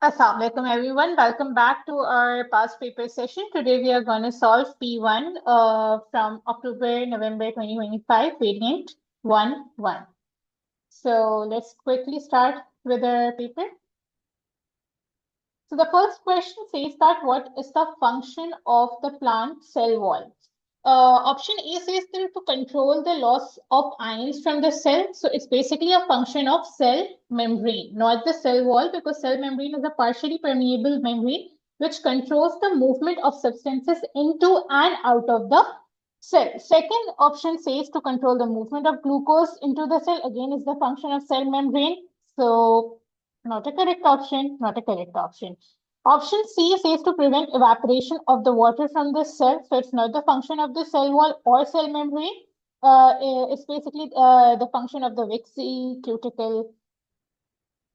Assalamu alaikum everyone. Welcome back to our past paper session. Today we are going to solve P1 from October, November 2025, variant 1-1. So let's quickly start with our paper. So the first question says that what is the function of the plant cell wall? Option A says that to control the loss of ions from the cell. So it's basically a function of cell membrane, not the cell wall, because cell membrane is a partially permeable membrane which controls the movement of substances into and out of the cell. Second option says to control the movement of glucose into the cell. Again, is the function of cell membrane. So not a correct option, not a correct option. Option C says to prevent evaporation of the water from the cell. So it's not the function of the cell wall or cell membrane. It's basically the function of the Vixi, cuticle,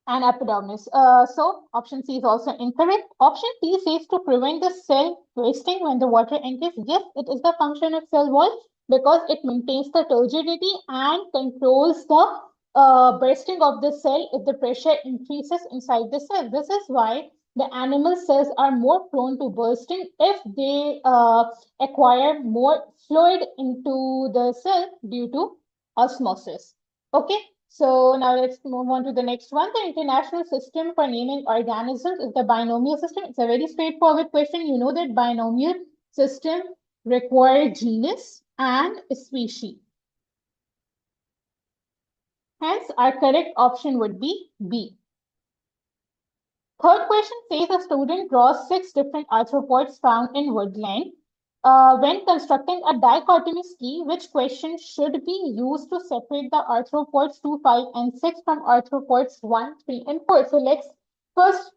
and epidermis. So option C is also incorrect. Option D says to prevent the cell wasting when the water enters. Yes, it is the function of cell wall because it maintains the turgidity and controls the bursting of the cell if the pressure increases inside the cell. This is why the animal cells are more prone to bursting if they acquire more fluid into the cell due to osmosis. Okay. So now let's move on to the next one. The international system for naming organisms is the binomial system. It's a very straightforward question. You know that binomial system require genus and species. Hence, our correct option would be B. Third question says a student draws 6 different arthropods found in woodland. When constructing a dichotomy ski, which question should be used to separate the arthropods 2, 5, and 6 from arthropods 1, 3, and 4? So let's first,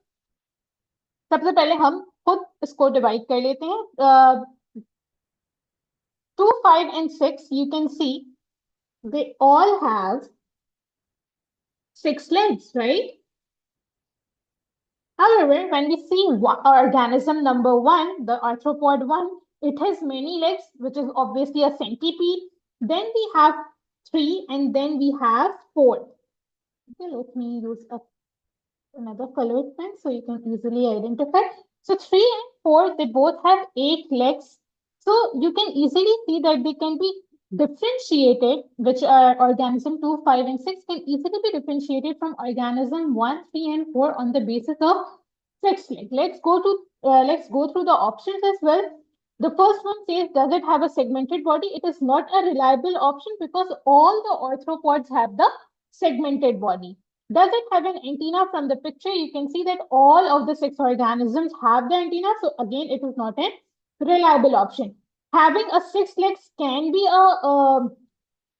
सबसे पहले हम खुद इसको divide कर लेते हैं. 2, 5, and 6, you can see they all have 6 legs, right? However, when we see organism number 1, the arthropod 1, it has many legs, which is obviously a centipede. Then we have 3, and then we have 4. Okay, let me use another colored pen so you can easily identify. So 3 and 4, they both have 8 legs. So you can easily see that they can be differentiated, which are organism 2, 5, and 6 can easily be differentiated from organism 1, 3, and 4 on the basis of 6 leg. Let's go through the options as well. The first one says, does it have a segmented body? It is not a reliable option because all the arthropods have the segmented body. Does it have an antenna? From the picture, you can see that all of the 6 organisms have the antenna. So again, it is not a reliable option. Having a 6 legs can be a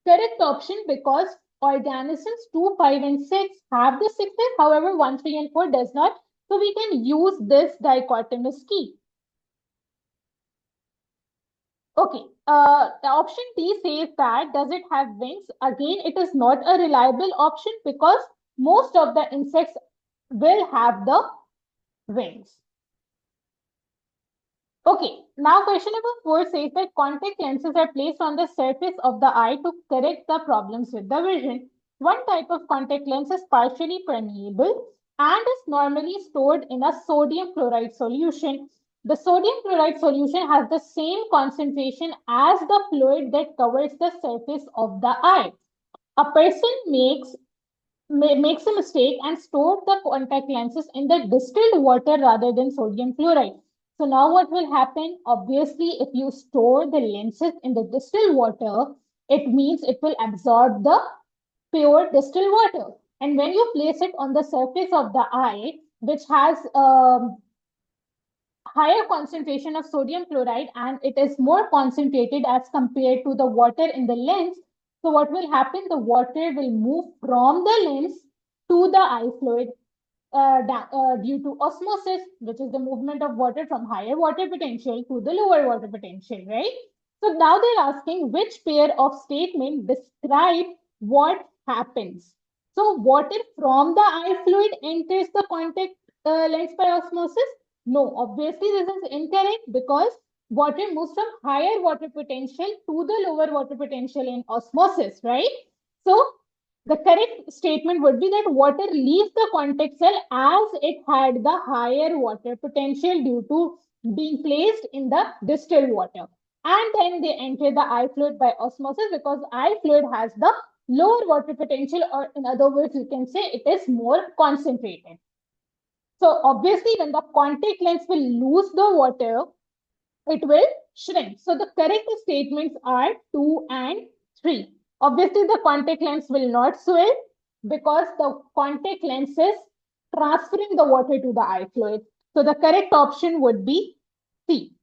correct option because organisms 2, 5, and 6 have the 6 legs. However, 1, 3, and 4 does not. So we can use this dichotomous key. Okay, the option D says that does it have wings? Again, it is not a reliable option because most of the insects will have the wings. Okay, now question number 4 says that contact lenses are placed on the surface of the eye to correct the problems with the vision. One type of contact lens is partially permeable and is normally stored in a sodium chloride solution. The sodium chloride solution has the same concentration as the fluid that covers the surface of the eye. A person makes a mistake and store the contact lenses in the distilled water rather than sodium chloride. So now what will happen? Obviously, if you store the lenses in the distilled water, it means it will absorb the pure distilled water. And when you place it on the surface of the eye, which has higher concentration of sodium chloride and it is more concentrated as compared to the water in the lens, so what will happen? The water will move from the lens to the eye fluid due to osmosis, which is the movement of water from higher water potential to the lower water potential, right? So now they're asking which pair of statement describe what happens. So water from the eye fluid enters the contact lens by osmosis. No, obviously this is incorrect because water moves from higher water potential to the lower water potential in osmosis, right? So The correct statement would be that water leaves the contact cell as it had the higher water potential due to being placed in the distilled water. And then they enter the eye fluid by osmosis because eye fluid has the lower water potential, or in other words, you can say it is more concentrated. So obviously, when the contact lens will lose the water, it will shrink. So the correct statements are 2 and 3. Obviously, the contact lens will not swell because the contact lens is transferring the water to the eye fluid. So the correct option would be C.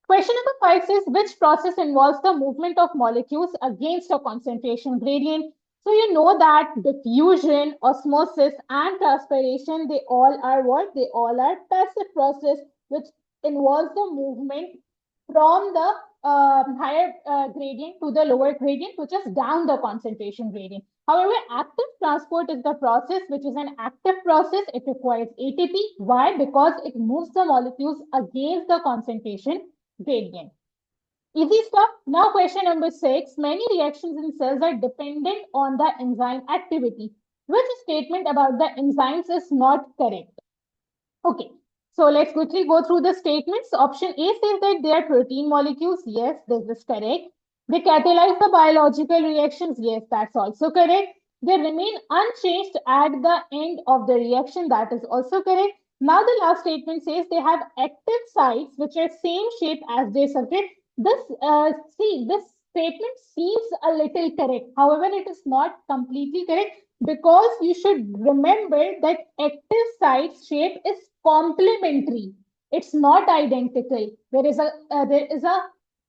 Question number 5 says, which process involves the movement of molecules against a concentration gradient? So you know that diffusion, osmosis, and transpiration, they all are what? They all are passive process which involves the movement from the higher gradient to the lower gradient, which is down the concentration gradient. However, active transport is the process which is an active process. It requires ATP. Why? Because it moves the molecules against the concentration gradient. Easy stuff. Now question number 6. Many reactions in cells are dependent on the enzyme activity. Which statement about the enzymes is not correct? Okay. So let's quickly go through the statements. Option A says that they are protein molecules. Yes, this is correct. They catalyze the biological reactions. Yes, that's also correct. They remain unchanged at the end of the reaction. That is also correct. Now the last statement says they have active sites which are same shape as their substrate. This statement seems a little correct. However, it is not completely correct because you should remember that active site shape is complementary. It's not identical. There is a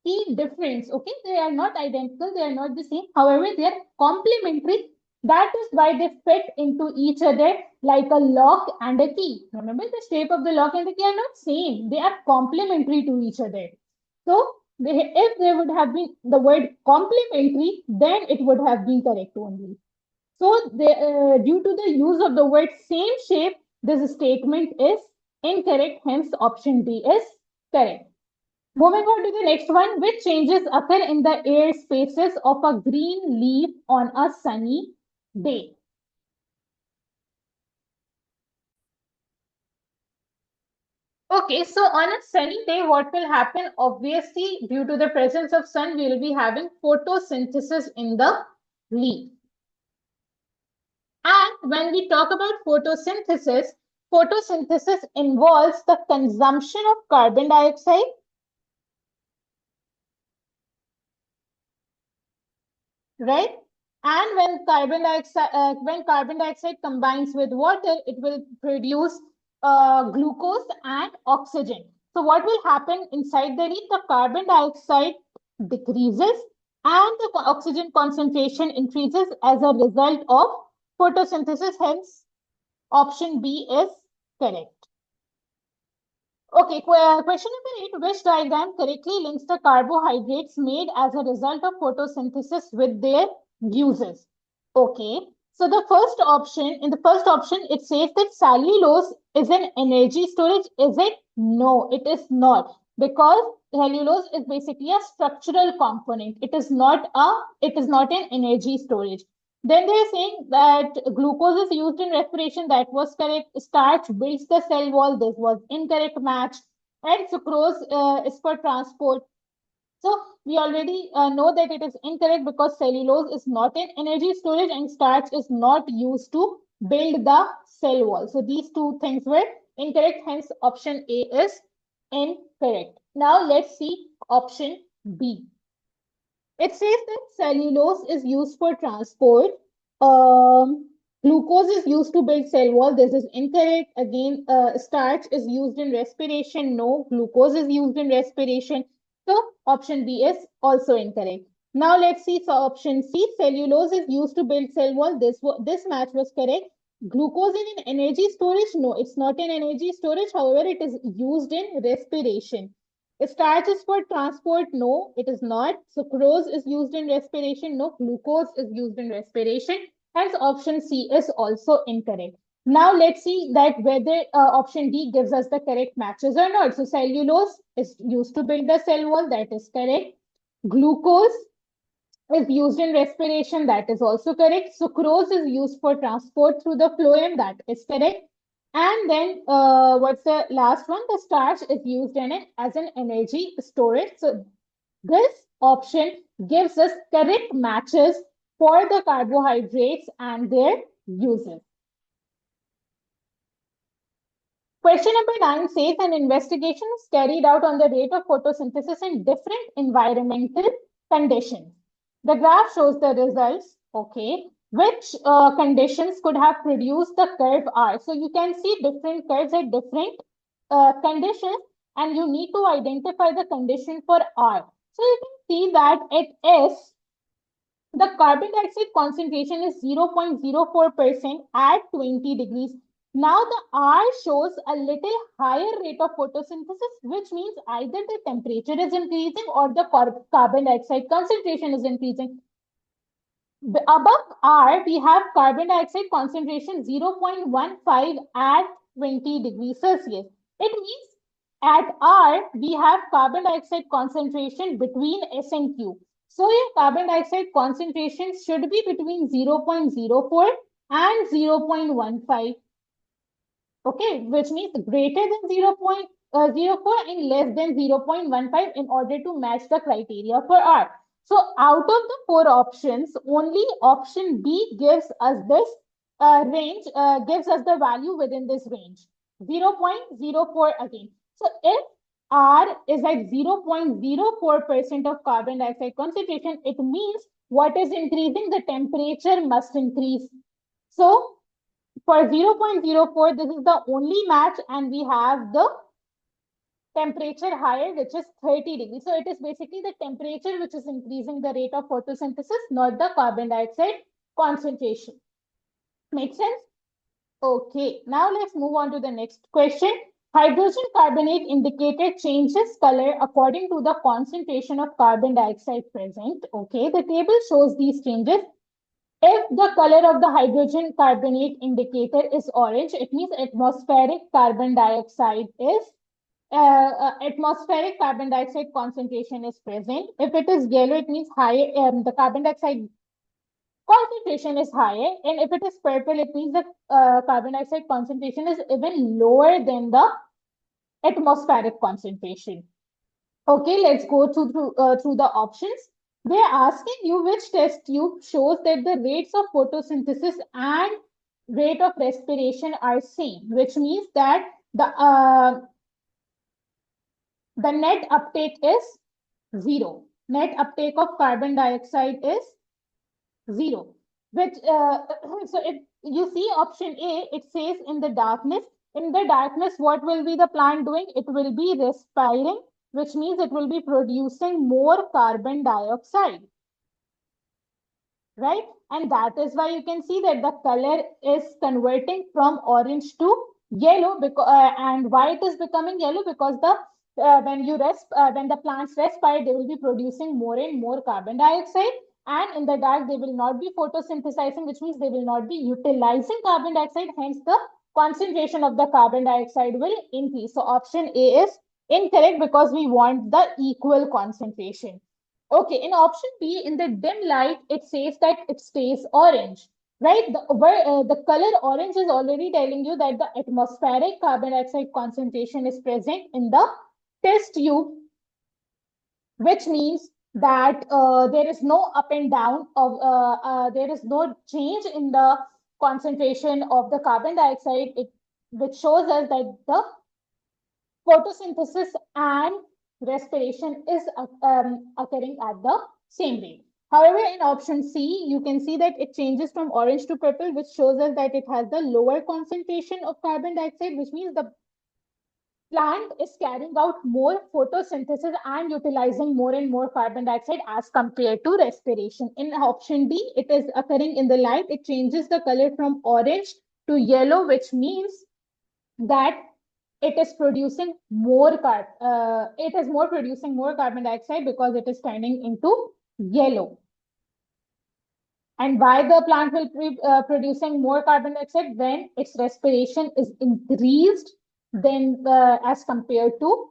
key difference. Okay, they are not identical. They are not the same. However, they are complementary. That is why they fit into each other like a lock and a key. Remember, the shape of the lock and the key are not same. They are complementary to each other. So, if there would have been the word complementary, then it would have been correct only. So, due to the use of the word same shape, this statement is incorrect. Hence, option B is correct. Moving on to the next one. Which changes occur in the air spaces of a green leaf on a sunny day? Okay, so on a sunny day, what will happen? Obviously, due to the presence of sun, we will be having photosynthesis in the leaf. And when we talk about photosynthesis, photosynthesis involves the consumption of carbon dioxide, right? And when carbon dioxide combines with water, it will produce glucose and oxygen. So what will happen inside the leaf? The carbon dioxide decreases and the oxygen concentration increases as a result of photosynthesis. Hence, option B is correct. Okay, question number 8. Which diagram correctly links the carbohydrates made as a result of photosynthesis with their uses? Okay, so the first option, it says that cellulose is an energy storage. Is it? No, it is not. Because cellulose is basically a structural component. It is not an energy storage. Then they're saying that glucose is used in respiration. That was correct. Starch builds the cell wall. This was incorrect match. And sucrose is for transport. So we already know that it is incorrect because cellulose is not an energy storage and starch is not used to build the cell wall. So these two things were incorrect. Hence, option A is incorrect. Now let's see option B. It says that cellulose is used for transport. Glucose is used to build cell wall. This is incorrect. Again, starch is used in respiration. No, glucose is used in respiration. So option B is also incorrect. Now let's see. So option C, cellulose is used to build cell wall. This match was correct. Glucose is in energy storage. No, it's not in energy storage. However, it is used in respiration. Starch is for transport. No, it is not. Sucrose is used in respiration. No, glucose is used in respiration. Hence, option C is also incorrect. Now, let's see that whether option D gives us the correct matches or not. So, cellulose is used to build the cell wall. That is correct. Glucose is used in respiration. That is also correct. Sucrose is used for transport through the phloem. That is correct. And then what's the last one? The starch is used in it as an energy storage. So this option gives us correct matches for the carbohydrates and their uses. Question number 9 says an investigation is carried out on the rate of photosynthesis in different environmental conditions. The graph shows the results, okay, which conditions could have produced the curve R. So you can see different curves at different conditions, and you need to identify the condition for R. So you can see that at S, the carbon dioxide concentration is 0.04% at 20 degrees. Now the R shows a little higher rate of photosynthesis, which means either the temperature is increasing or the carbon dioxide concentration is increasing. Above R, we have carbon dioxide concentration 0.15 at 20 degrees Celsius. It means at R, we have carbon dioxide concentration between S and Q. So your carbon dioxide concentration should be between 0.04 and 0.15. Okay, which means greater than 0.04 and less than 0.15 in order to match the criteria for R. So out of the 4 options, only option B gives us this range, gives us the value within this range, 0.04 again. So if R is at 0.04% of carbon dioxide concentration, it means what is increasing? The temperature must increase. So for 0.04, this is the only match, and we have the temperature higher, which is 30 degrees. So it is basically the temperature which is increasing the rate of photosynthesis, not the carbon dioxide concentration. Make sense? Okay, now let's move on to the next question. Hydrogen carbonate indicator changes color according to the concentration of carbon dioxide present. Okay, the table shows these changes. If the color of the hydrogen carbonate indicator is orange, it means atmospheric carbon dioxide concentration is present. If it is yellow, it means the carbon dioxide concentration is higher. And if it is purple, it means the carbon dioxide concentration is even lower than the atmospheric concentration. Okay, let's go through the options. They're asking you which test tube shows that the rates of photosynthesis and rate of respiration are same, which means that the net uptake is 0. Net uptake of carbon dioxide is 0. Which so if you see option A, it says in the darkness. In the darkness, what will be the plant doing? It will be respiring, which means it will be producing more carbon dioxide, right? And that is why you can see that the color is converting from orange to yellow. And why it is becoming yellow? Because when the plants respire, they will be producing more and more carbon dioxide. And in the dark, they will not be photosynthesizing, which means they will not be utilizing carbon dioxide. Hence, the concentration of the carbon dioxide will increase. So option A is incorrect because we want the equal concentration. Okay, in option B, in the dim light, it says that it stays orange, right? The color orange is already telling you that the atmospheric carbon dioxide concentration is present in the test tube, which means that there is no up and down there is no change in the concentration of the carbon dioxide, which shows us that the photosynthesis and respiration is occurring at the same rate. However, in option C, you can see that it changes from orange to purple, which shows us that it has the lower concentration of carbon dioxide, which means the plant is carrying out more photosynthesis and utilizing more and more carbon dioxide as compared to respiration. In option D, it is occurring in the light. It changes the color from orange to yellow, which means that it is producing more producing more carbon dioxide because it is turning into yellow. And why the plant will be producing more carbon dioxide? When its respiration is increased than as compared to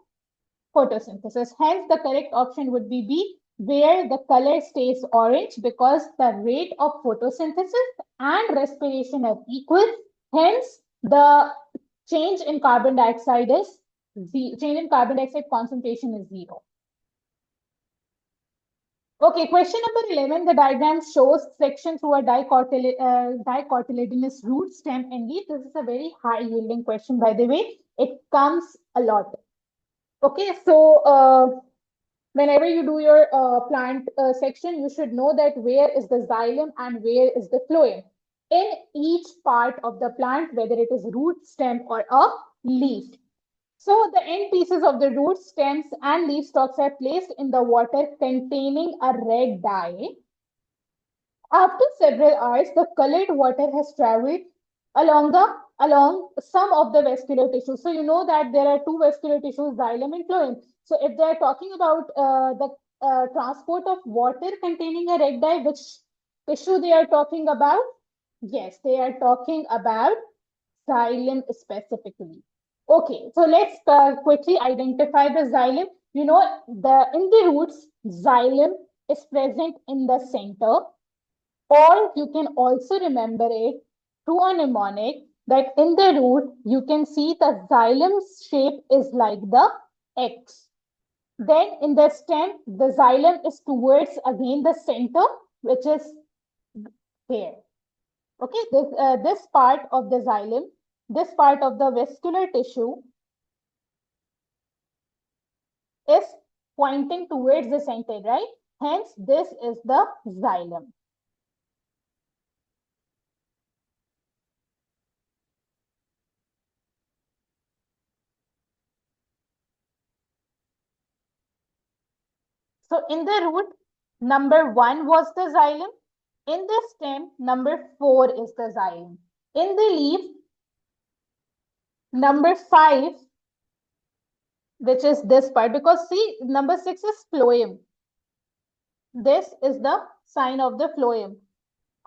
photosynthesis. Hence, the correct option would be B. where the color stays orange because the rate of photosynthesis and respiration are equal. Hence, the change in carbon dioxide concentration is 0. Okay, question number 11. The diagram shows section through a dicotyledonous root, stem, and leaf. This is a very high yielding question, by the way. It comes a lot. Okay, so whenever you do your plant section, you should know that where is the xylem and where is the phloem in each part of the plant, whether it is root, stem, or a leaf. So the end pieces of the roots, stems, and leaf stalks are placed in the water containing a red dye. After several hours, the colored water has traveled along some of the vascular tissues. So you know that there are two vascular tissues, xylem and phloem. So if they are talking about the transport of water containing a red dye, which tissue they are talking about? Yes, they are talking about xylem specifically. Okay, so let's quickly identify the xylem. You know, in the roots, xylem is present in the center, or you can also remember it through a mnemonic that in the root, you can see the xylem's shape is like the X. Then in the stem, the xylem is towards again the center, which is here. Okay, this part of the xylem, this part of the vascular tissue is pointing towards the center, right? Hence, this is the xylem. So in the root, number 1 was the xylem. In the stem, number 4 is the xylem. In the leaf, number 5, which is this part, because see, number 6 is phloem. This is the sign of the phloem.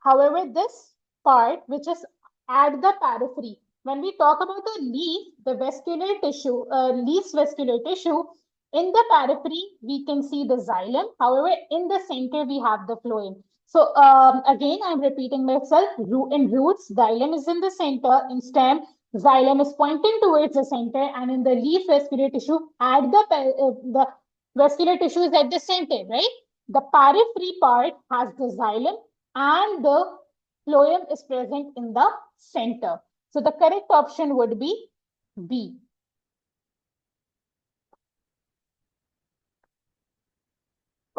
However, this part, which is at the periphery, when we talk about the leaf, the vascular tissue, leaf's vascular tissue, in the periphery, we can see the xylem. However, in the center, we have the phloem. So again, I'm repeating myself. In roots, xylem is in the center. In stem, xylem is pointing towards the center. And in the leaf vascular tissue, the vascular tissue is at the center, right? The periphery part has the xylem and the phloem is present in the center. So the correct option would be B.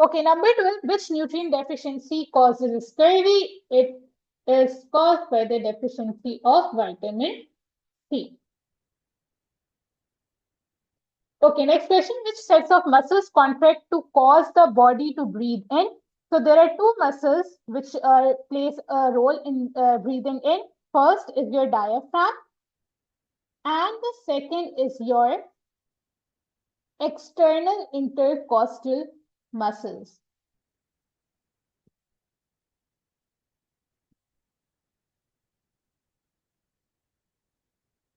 Okay, number 12, which nutrient deficiency causes scurvy? It is caused by the deficiency of vitamin C. Okay, next question, which sets of muscles contract to cause the body to breathe in? So there are two muscles which plays a role in breathing in. First is your diaphragm and the second is your external intercostal muscles.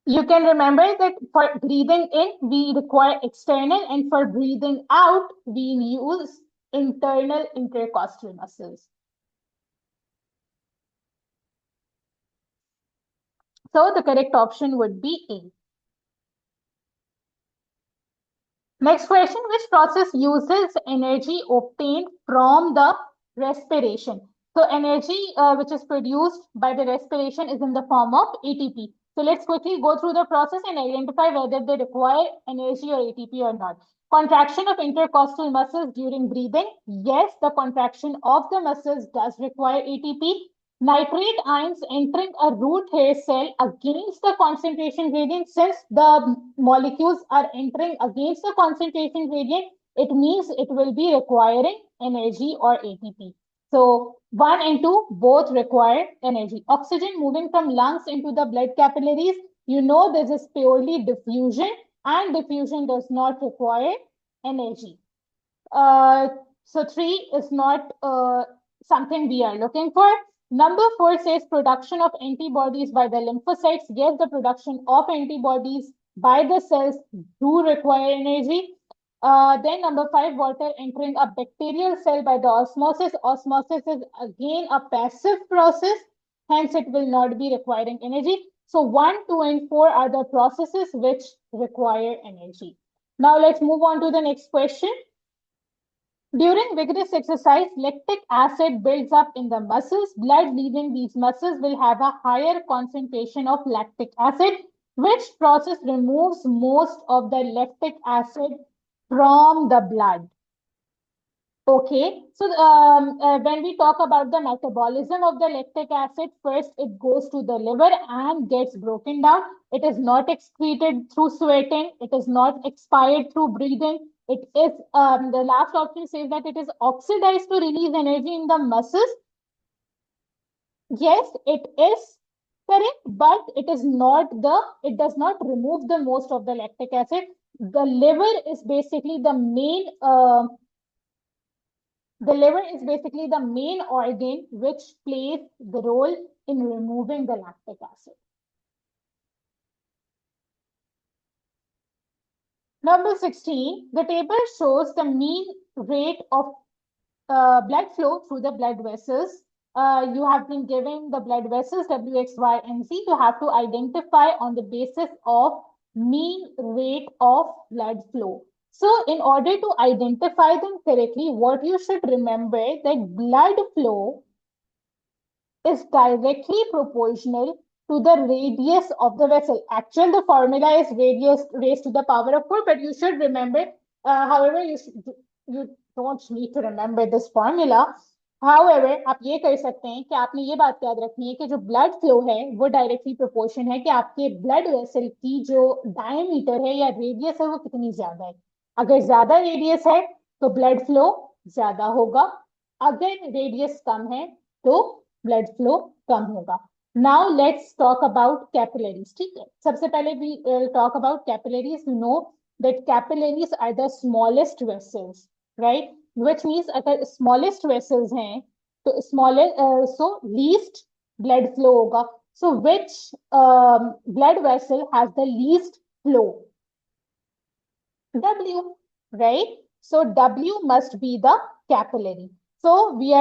You can remember that for breathing in, we require external, and for breathing out, we use internal intercostal muscles. So the correct option would be A. Next question, which process uses energy obtained from the respiration? So energy which is produced by the respiration is in the form of ATP. So let's quickly go through the process and identify whether they require energy or ATP or not. Contraction of intercostal muscles during breathing. Yes, the contraction of the muscles does require ATP. Nitrate ions entering a root hair cell against the concentration gradient. Since the molecules are entering against the concentration gradient, it means it will be requiring energy or ATP. So 1 and 2 both require energy. Oxygen moving from lungs into the blood capillaries. You know this is purely diffusion and diffusion does not require energy. So 3 is not something we are looking for. Number 4 says production of antibodies by the lymphocytes. Yes, the production of antibodies by the cells do require energy. Then number 5, water entering a bacterial cell by the osmosis. Osmosis is again a passive process, hence it will not be requiring energy. So 1, 2, and 4 are the processes which require energy. Now let's move on to the next question. During vigorous exercise, lactic acid builds up in the muscles. Blood leaving these muscles will have a higher concentration of lactic acid. Which process removes most of the lactic acid from the blood? Okay, so when we talk about the metabolism of the lactic acid, first it goes to the liver and gets broken down. It is not excreted through sweating. It is not expired through breathing. It is, the last option says that it is oxidized to release energy in the muscles. Yes, it is correct, but it is not it does not remove the most of the lactic acid. The liver is basically the main, organ which plays the role in removing the lactic acid. Number 16, the table shows the mean rate of blood flow through the blood vessels. You have been given the blood vessels W, X, Y, and Z. You have to identify on the basis of mean rate of blood flow. So in order to identify them correctly, what you should remember that blood flow is directly proportional to the radius of the vessel. Actually, the formula is radius raised to the power of 4, but you should remember, however, you don't need to remember this formula. However, आप ये कर सकते हैं कि आपने ये बात याद रखनी है कि जो ब्लड फ्लो है वो डायरेक्टली प्रोपोर्शन है कि आपके ब्लड वेसल की जो डायमीटर है या रेडियस है वो कितनी ज्यादा है. अगर ज्यादा रेडियस है तो ब्लड फ्लो ज्यादा होगा, अगर रेडियस कम है तो ब्लड फ्लो कम होगा. Now let's talk about capillaries. ठीक है, सबसे पहले we talk about capillaries. You know that capillaries are the smallest vessels, right, which means अगर स्मॉलेस्ट वेसल्स हैं तो smallest, so least blood flow होगा. So which blood vessel has the least flow? W, right? So W must be the capillary. So we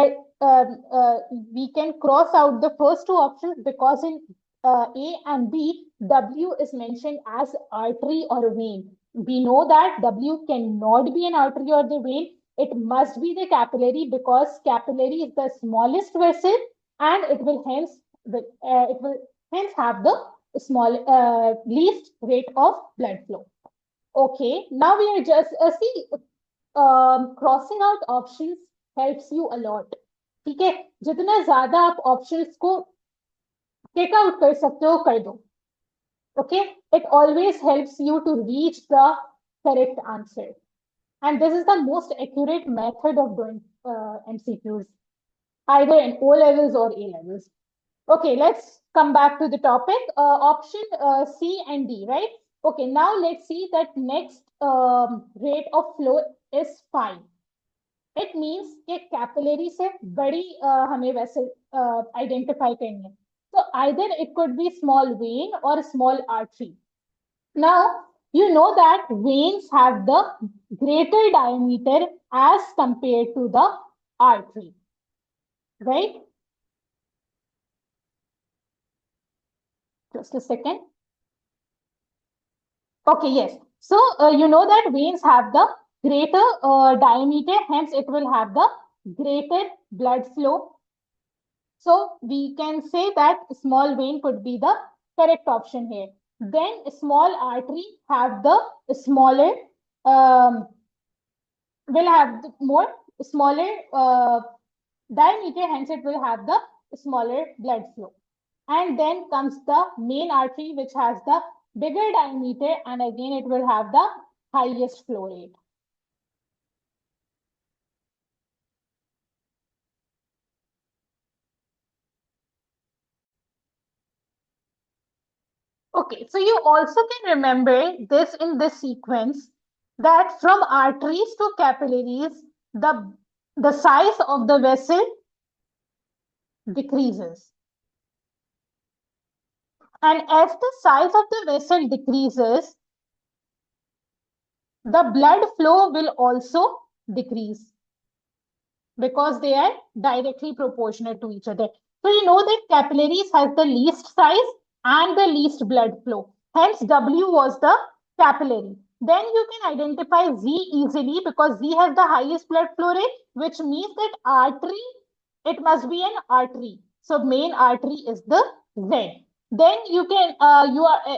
can cross out the first two options because in A and B, W is mentioned as artery or vein. We know that W cannot be an artery or the vein. It must be the capillary because capillary is the smallest vessel and it will hence have the least rate of blood flow. Okay, now we are just crossing out options helps you a lot. ठीक है, जितना ज्यादा आप options को take out कर सकते हो कर दो. Okay, it always helps you to reach the correct answer, and this is the most accurate method of doing MCQs, either in O levels or A levels. Okay, let's come back to the topic. Option C and D, right? Okay, now let's see that next rate of flow is 5. It means कि capillary से बड़ी हमें vessel identify करनी है. So either it could be small vein or small artery. Now, you know that veins have the greater diameter as compared to the artery, right? Just a second. Okay, yes. So you know that veins have the greater diameter, hence it will have the greater blood flow. So we can say that small vein could be the correct option here. Then small artery have the smaller, will have the more smaller diameter, hence it will have the smaller blood flow. And then comes the main artery, which has the bigger diameter, and again it will have the highest flow rate. Okay, so you also can remember this in this sequence that from arteries to capillaries, the size of the vessel decreases. And as the size of the vessel decreases, the blood flow will also decrease because they are directly proportional to each other. So you know that capillaries has the least size and the least blood flow. Hence, W was the capillary. Then you can identify Z easily because Z has the highest blood flow rate, which means that artery, it must be an artery. So main artery is the Z. Then you can,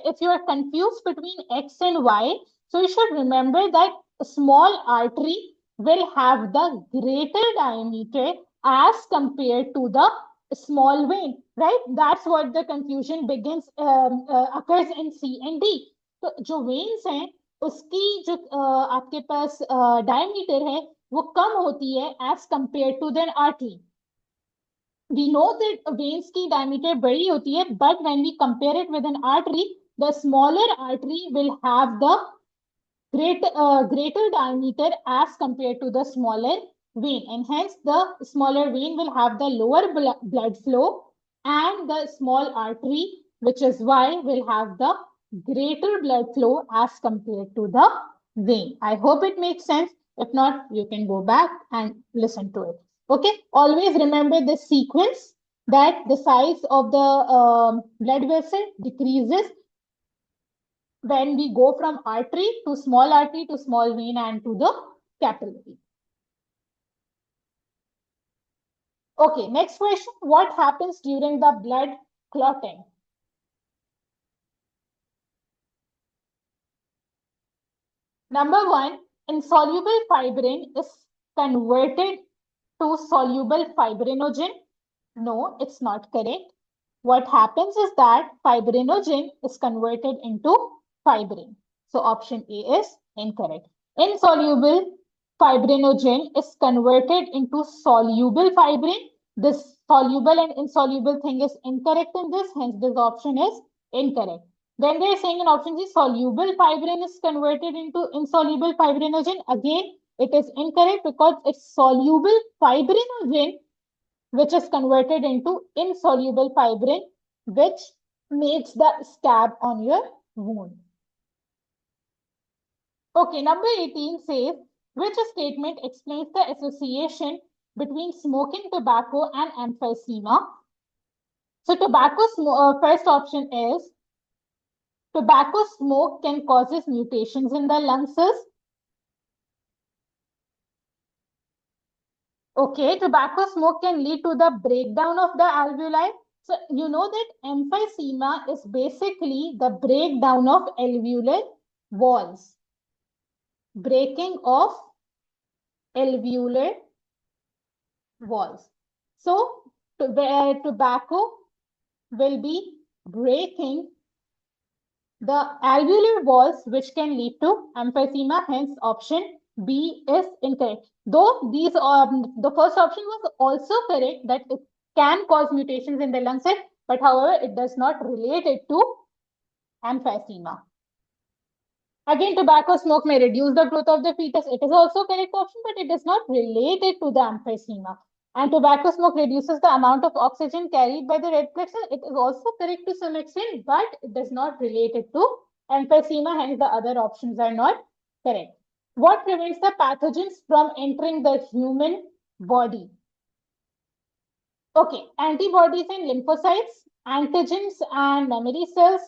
if you are confused between X and Y, so you should remember that small artery will have the greater diameter as compared to the small vein, right? That's what the confusion begins, occurs in C and D. तो जो veins हैं उसकी जो आपके पास diameter है वो कम होती है as compared to the artery. We know that veins की diameter बड़ी होती है, but when we compare it with an artery, the smaller artery will have the greater diameter as compared to the smaller vein, and hence the smaller vein will have the lower blood flow, and the small artery, which is Y, will have the greater blood flow as compared to the vein. I hope it makes sense. If not, you can go back and listen to it. Okay, always remember the sequence, that the size of the blood vessel decreases when we go from artery to small vein and to the capillary. Okay, next question. What happens during the blood clotting? Number one, insoluble fibrin is converted to soluble fibrinogen. No, it's not correct. What happens is that fibrinogen is converted into fibrin. So option A is incorrect. Insoluble fibrinogen is converted into soluble fibrin. This soluble and insoluble thing is incorrect in this, hence this option is incorrect. Then they're saying in option C, soluble fibrin is converted into insoluble fibrinogen. Again, it is incorrect because it's soluble fibrinogen which is converted into insoluble fibrin, which makes the scab on your wound. Okay, number 18 says, which statement explains the association between smoking tobacco and emphysema? So first option is, tobacco smoke can cause mutations in the lungs. Okay, tobacco smoke can lead to the breakdown of the alveoli. So you know that emphysema is basically the breakdown of alveolar walls. Breaking of alveolar walls. So tobacco will be breaking the alveolar walls, which can lead to emphysema. Hence, option B is incorrect. Though these the first option was also correct, that it can cause mutations in the lung cell, but however, it does not relate it to emphysema. Again, tobacco smoke may reduce the growth of the fetus. It is also correct option, but it is not related to the emphysema. And tobacco smoke reduces the amount of oxygen carried by the red blood cell. It is also correct to some extent, but it does not relate it to emphysema. Hence, the other options are not correct. What prevents the pathogens from entering the human body? Okay, antibodies and lymphocytes, antigens and memory cells,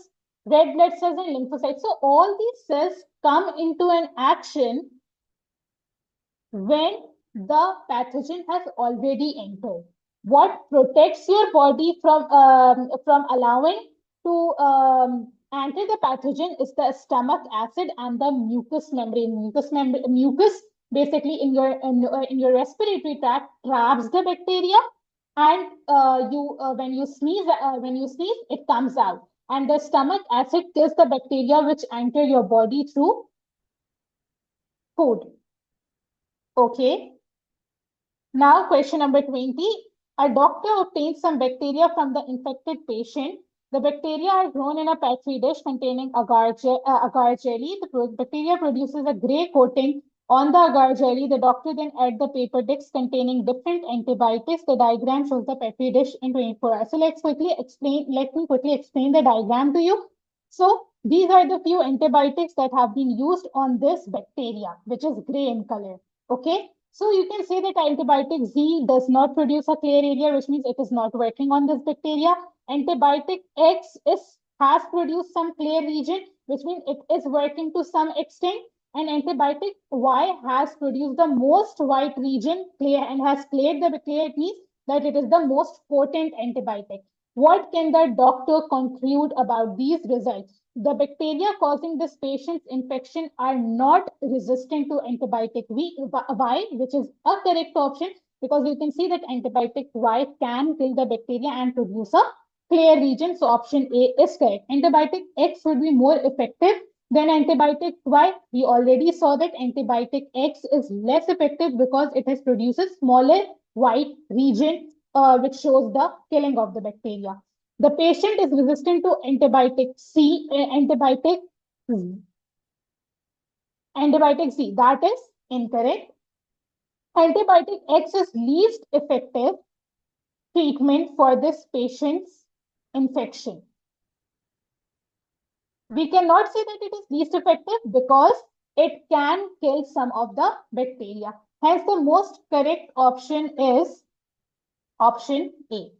red blood cells and lymphocytes. So all these cells come into an action when the pathogen has already entered. What protects your body from allowing to enter the pathogen is the stomach acid and the mucous membrane. Mucus basically in your respiratory tract traps the bacteria, and when you sneeze, it comes out, and the stomach acid kills the bacteria which enter your body through food. Okay. Now, question number 20. A doctor obtains some bacteria from the infected patient. The bacteria are grown in a petri dish containing agar jelly. The bacteria produces a gray coating on the agar jelly. The doctor then adds the paper discs containing different antibiotics. The diagram shows the petri dish in 24 hours. So let me quickly explain the diagram to you. So These are the few antibiotics that have been used on this bacteria, which is gray in color. Okay. So you can say that antibiotic Z does not produce a clear area, which means it is not working on this bacteria. Antibiotic X has produced some clear region, which means it is working to some extent. And antibiotic Y has produced the most white region clear and has cleared the bacteria. It means that it is the most potent antibiotic. What can the doctor conclude about these results? The bacteria causing this patient's infection are not resistant to antibiotic Y, which is a correct option because you can see that antibiotic Y can kill the bacteria and produce a clear region. So option A is correct. Antibiotic X would be more effective than antibiotic Y. We already saw that antibiotic X is less effective because it has produced a smaller white region, which shows the killing of the bacteria. The patient is resistant to antibiotic C, antibiotic C. That is incorrect. Antibiotic X is least effective treatment for this patient's infection. We cannot say that it is least effective because it can kill some of the bacteria. Hence, the most correct option is option A.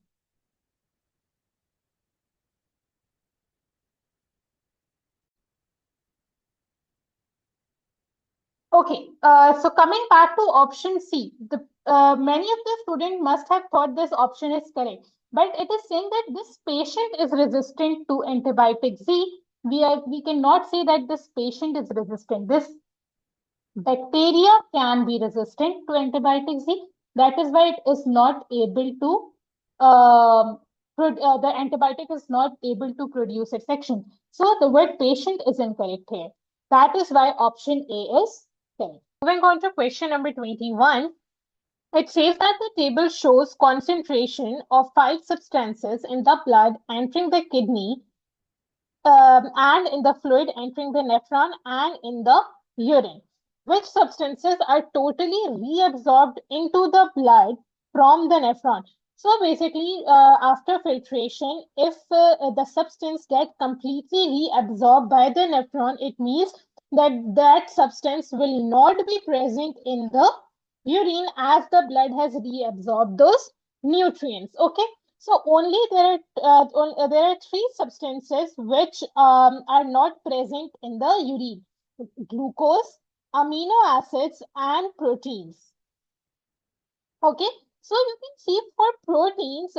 Okay, so coming back to option C, many of the students must have thought this option is correct, but it is saying that this patient is resistant to antibiotic Z. We cannot say that this patient is resistant. This bacteria can be resistant to antibiotic Z. That is why it is not able to, the antibiotic is not able to produce its action. So the word patient is incorrect here. That is why option A is correct. Moving on to question number 21. It says that the table shows concentration of 5 substances in the blood entering the kidney and in the fluid entering the nephron and in the urine. Which substances are totally reabsorbed into the blood from the nephron? So basically, after filtration, if the substance gets completely reabsorbed by the nephron, it means that that substance will not be present in the urine as the blood has reabsorbed those nutrients. Okay. So only there are 3 substances which are not present in the urine: glucose, amino acids, and proteins. Okay, so you can see for proteins,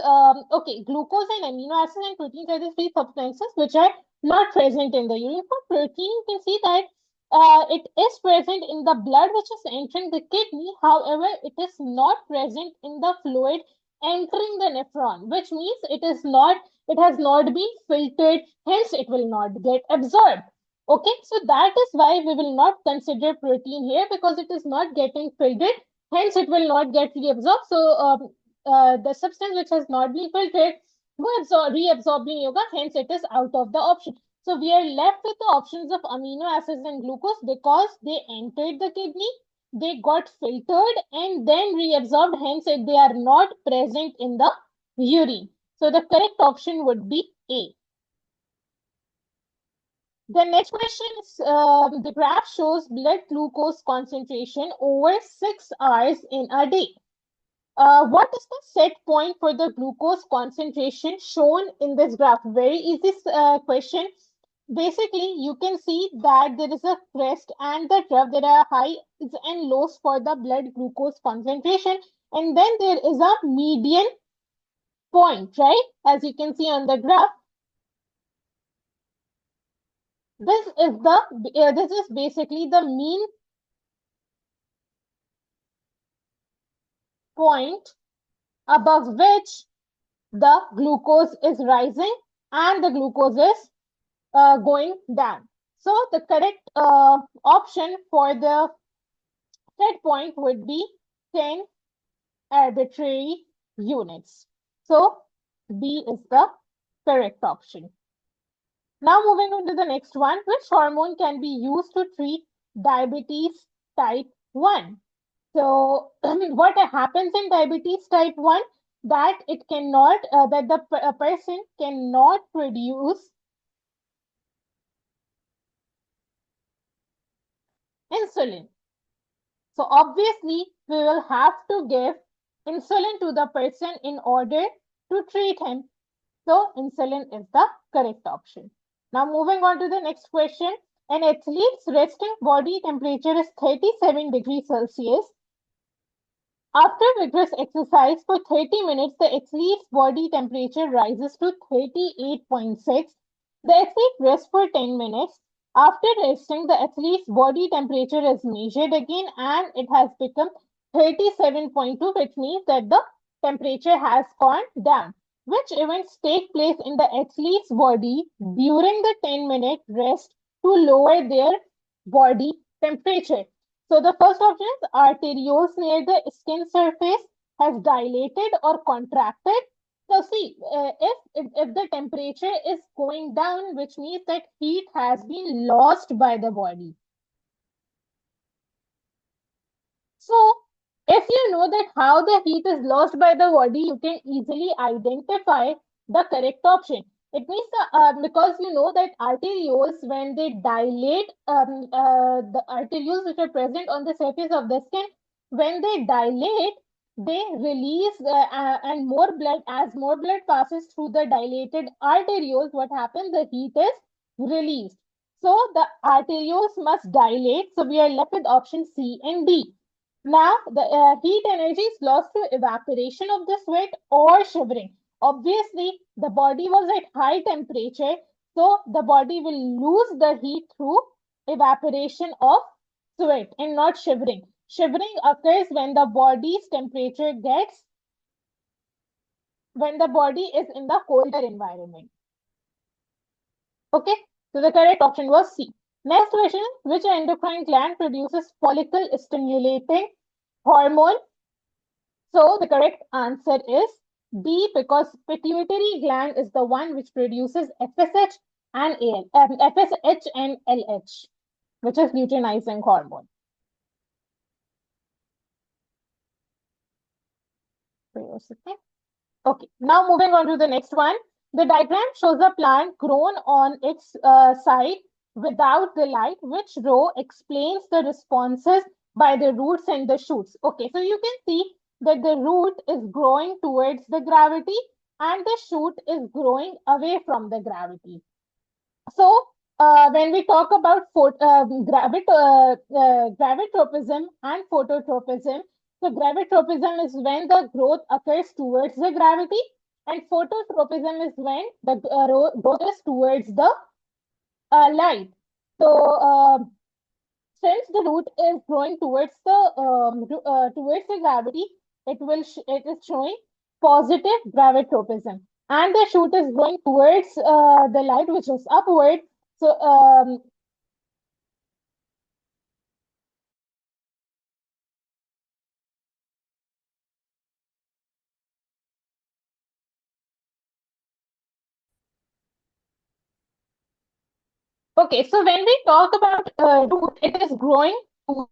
okay, glucose and amino acids and proteins are the 3 substances which are not present in the urine. For protein, you can see that it is present in the blood which is entering the kidney. However, it is not present in the fluid entering the nephron, which means it has not been filtered, hence it will not get absorbed. Okay, so that is why we will not consider protein here because it is not getting filtered, hence it will not get reabsorbed. So the substance which has not been filtered will reabsorb in yoga, hence it is out of the option. So we are left with the options of amino acids and glucose because they entered the kidney, they got filtered and then reabsorbed, hence they are not present in the urine. So the correct option would be A. The next question is, the graph shows blood glucose concentration over 6 hours in a day. What is the set point for the glucose concentration shown in this graph? Very easy question. Basically, you can see that there is a crest and the trough. There are highs and lows for the blood glucose concentration. And then there is a median point, right? As you can see on the graph. This is basically the mean point above which the glucose is rising and the glucose is going down. So the correct option for the set point would be 10 arbitrary units. So B is the correct option. Now moving on to the next one. Which hormone can be used to treat diabetes type 1? So what happens in diabetes type 1? That it cannot, that the person cannot produce insulin. So obviously, we will have to give insulin to the person in order to treat him. So insulin is the correct option. Now moving on to the next question. An athlete's resting body temperature is 37 degrees Celsius. After vigorous exercise for 30 minutes, the athlete's body temperature rises to 38.6. The athlete rests for 10 minutes. After resting, the athlete's body temperature is measured again and it has become 37.2, which means that the temperature has gone down. Which events take place in the athlete's body during the 10-minute rest to lower their body temperature? So the first option is arterioles near the skin surface has dilated or contracted. So see, if the temperature is going down, which means that heat has been lost by the body. So if you know that how the heat is lost by the body, you can easily identify the correct option. It means because you know that arterioles, when they dilate, the arterioles which are present on the surface of the skin, when they dilate, they release and more blood, as more blood passes through the dilated arterioles, what happens? The heat is released. So the arterioles must dilate. So we are left with option C and D. Now, the heat energy is lost through evaporation of the sweat or shivering. Obviously, the body was at high temperature, so the body will lose the heat through evaporation of sweat and not shivering. Shivering occurs when the body's temperature gets, when the body is in the colder environment. Okay, so the correct option was C. Next question, which endocrine gland produces follicle stimulating hormone? So the correct answer is B, because pituitary gland is the one which produces FSH and FSH and LH, which is luteinizing hormone. Okay, now moving on to the next one. The diagram shows a plant grown on its side without the light. Which row explains the responses by the roots and the shoots? Okay, so you can see that the root is growing towards the gravity and the shoot is growing away from the gravity. So when we talk about gravitropism and phototropism, so gravitropism is when the growth occurs towards the gravity, and phototropism is when the growth is towards the light. So since the root is growing towards the gravity, it is showing positive gravitropism, and the shoot is going towards the light, which is upward. So okay, so when we talk about root, it is growing to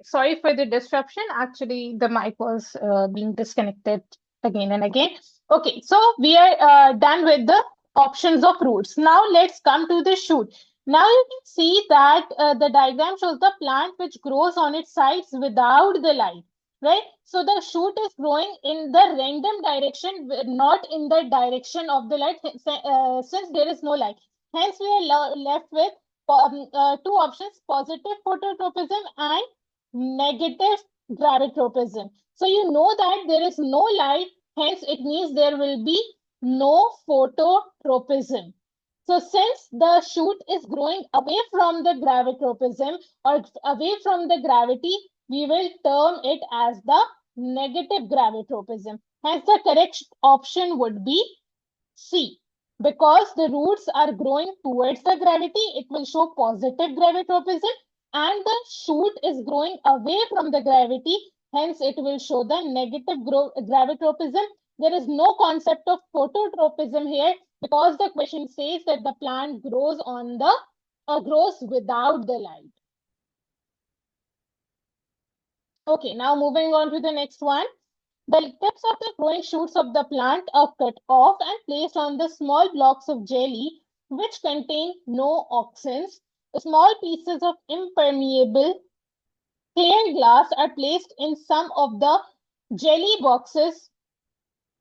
sorry for the disruption. Actually, the mic was being disconnected again and again. Okay, so we are done with the options of roots. Now let's come to the shoot. Now you can see that the diagram shows the plant which grows on its sides without the light, right? So the shoot is growing in the random direction, not in the direction of the light, since there is no light. Hence, we are left with two options: positive phototropism and negative gravitropism. So you know that there is no light, hence it means there will be no phototropism. So since the shoot is growing away from the gravitropism or away from the gravity, we will term it as the negative gravitropism. Hence the correct option would be C. Because the roots are growing towards the gravity, it will show positive gravitropism, and the shoot is growing away from the gravity, hence it will show the negative gravitropism. There is no concept of phototropism here because the question says that the plant grows on the grows without the light. Okay, now moving on to the next one. The tips of the growing shoots of the plant are cut off and placed on the small blocks of jelly which contain no auxins. Small pieces of impermeable clear glass are placed in some of the jelly boxes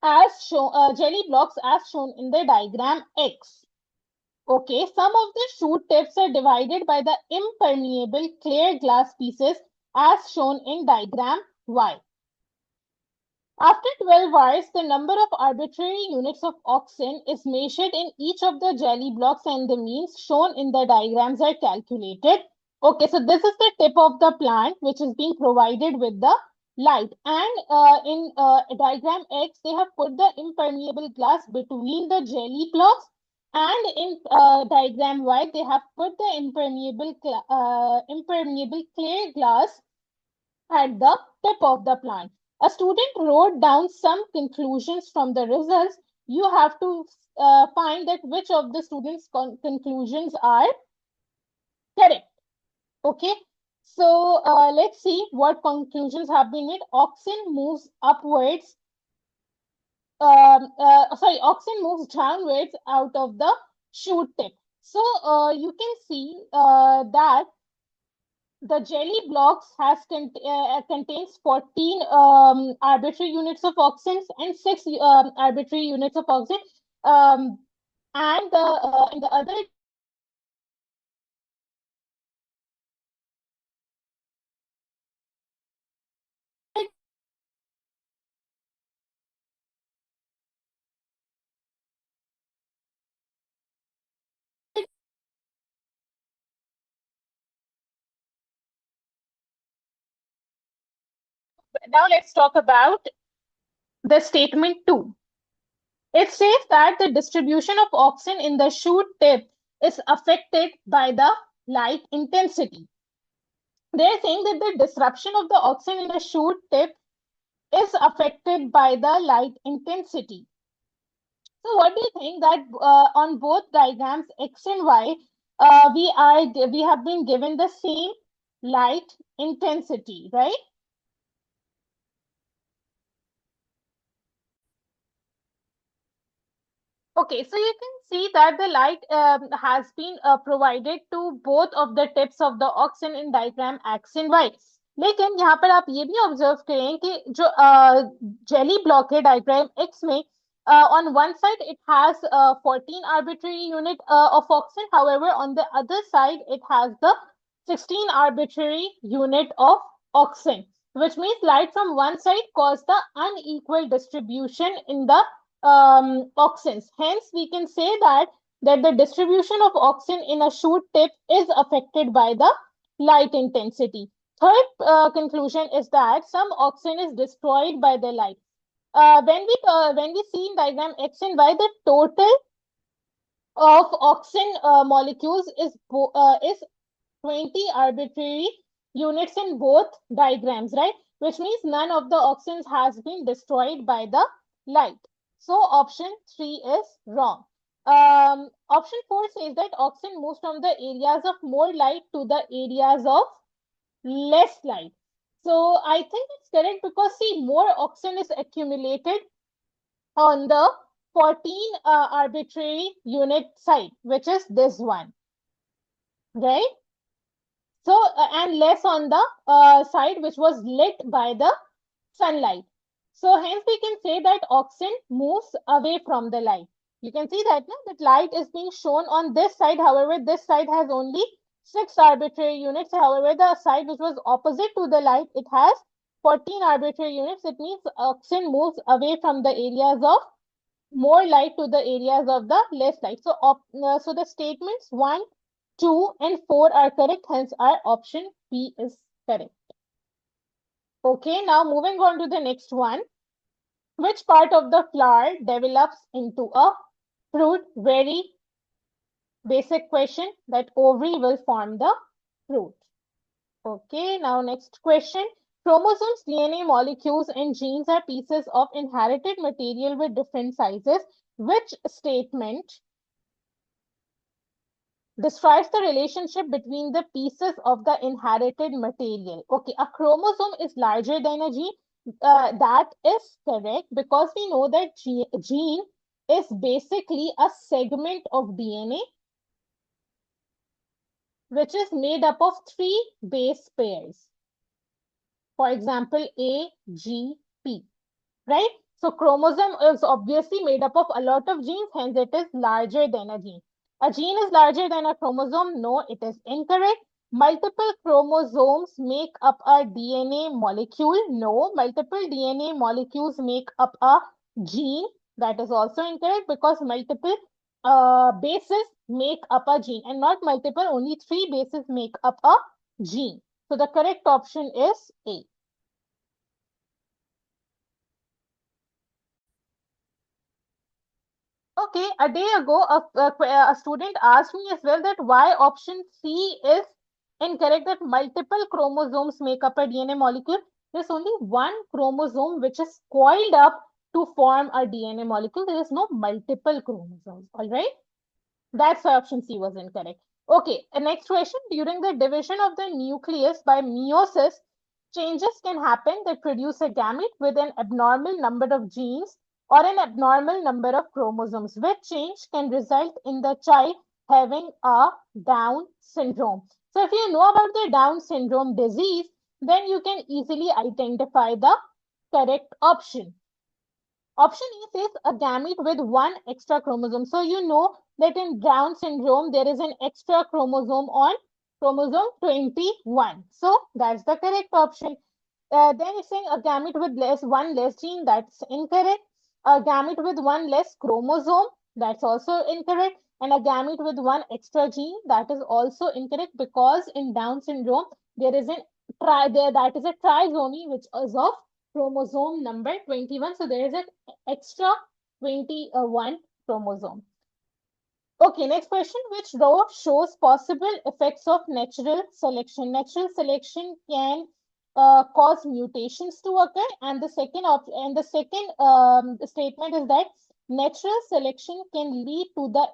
as shown, jelly blocks as shown in the diagram X. Okay, some of the shoot tips are divided by the impermeable clear glass pieces as shown in diagram Y. After 12 hours, the number of arbitrary units of auxin is measured in each of the jelly blocks and the means shown in the diagrams are calculated. Okay, so this is the tip of the plant which is being provided with the light, and in diagram X they have put the impermeable glass between the jelly blocks, and in diagram Y they have put the impermeable clear glass at the tip of the plant. A student wrote down some conclusions from the results. You have to find that which of the students' conclusions are correct. Okay, so let's see what conclusions have been made. Auxin moves upwards. Auxin moves downwards out of the shoot tip. So you can see that the jelly blocks contains 14 arbitrary units of auxins and 6 arbitrary units of auxin, and in the other now let's talk about the statement 2. It says that the distribution of auxin in the shoot tip is affected by the light intensity. They're saying that the disruption of the auxin in the shoot tip is affected by the light intensity. So what do you think that on both diagrams X and Y, we have been given the same light intensity, right? Okay, so you can see that the light has been provided to both of the tips of the auxin in diagram X and Y. लेकिन यहाँ पर आप ये भी observe करें कि जो jelly block है डायग्राम X में, on one side it has 14 arbitrary unit of auxin. However, on the other side it has the 16 arbitrary unit of auxin, which means light from one side caused the unequal distribution in the auxins. Hence, we can say that the distribution of auxin in a shoot tip is affected by the light intensity. Third conclusion is that some auxin is destroyed by the light. When we see in diagram X and Y, the total of auxin molecules is 20 arbitrary units in both diagrams, right? Which means none of the auxins has been destroyed by the light. So option 3 is wrong. Option 4 says that auxin moves from the areas of more light to the areas of less light. So I think it's correct because see, more auxin is accumulated on the 14 arbitrary unit side, which is this one, right? So, and less on the side which was lit by the sunlight. So hence we can say that auxin moves away from the light. You can see that, no? That light is being shown on this side. However, this side has only 6 arbitrary units. However, the side which was opposite to the light, it has 14 arbitrary units. It means auxin moves away from the areas of more light to the areas of the less light. So, so the statements 1, 2, and 4 are correct. Hence, our option B is correct. Okay, now moving on to the next one. Which part of the flower develops into a fruit? Very basic question, that ovary will form the fruit. Okay, now next question. Chromosomes, DNA molecules, and genes are pieces of inherited material with different sizes. Which statement describes the relationship between the pieces of the inherited material. Okay, a chromosome is larger than a gene. That is correct because we know that gene is basically a segment of DNA which is made up of 3 base pairs. For example, A, G, P, right? So chromosome is obviously made up of a lot of genes, hence it is larger than a gene. A gene is larger than a chromosome. No, it is incorrect. Multiple chromosomes make up a DNA molecule. No, multiple DNA molecules make up a gene. That is also incorrect because multiple bases make up a gene and not multiple, only 3 bases make up a gene. So the correct option is A. Okay, a day ago, a student asked me as well that why option C is incorrect, that multiple chromosomes make up a DNA molecule. There's only one chromosome which is coiled up to form a DNA molecule. There is no multiple chromosomes, all right? That's why option C was incorrect. Okay, next question. During the division of the nucleus by meiosis, changes can happen that produce a gamete with an abnormal number of genes or an abnormal number of chromosomes, which change can result in the child having a Down syndrome. So if you know about the Down syndrome disease, then you can easily identify the correct option. Option E says a gamete with one extra chromosome. So you know that in Down syndrome, there is an extra chromosome on chromosome 21. So that's the correct option. Then it's saying a gamete with one less gene. That's incorrect. A gamete with one less chromosome. That's also incorrect. And a gamete with one extra gene. That is also incorrect because in Down syndrome, there is that is a trisomy which is of chromosome number 21. So there is an extra 21 chromosome. Okay, next question. Which row shows possible effects of natural selection? Natural selection can cause mutations to occur, and the second statement is that natural selection can lead to the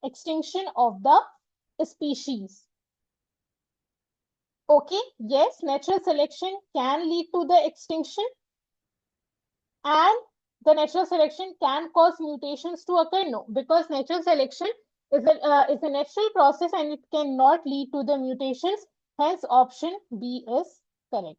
extinction of the species. Okay, yes, natural selection can lead to the extinction, and the natural selection can cause mutations to occur. No, because natural selection is a natural process and it cannot lead to the mutations. Hence, option B is correct.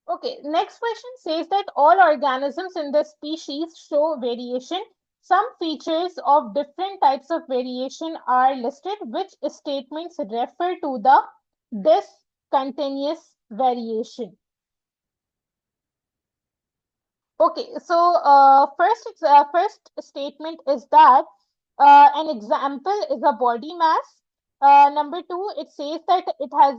Okay, next question says that all organisms in the species show variation. Some features of different types of variation are listed. Which statements refer to the discontinuous variation? Okay, so first statement is that an example is a body mass. Number two, it says that it has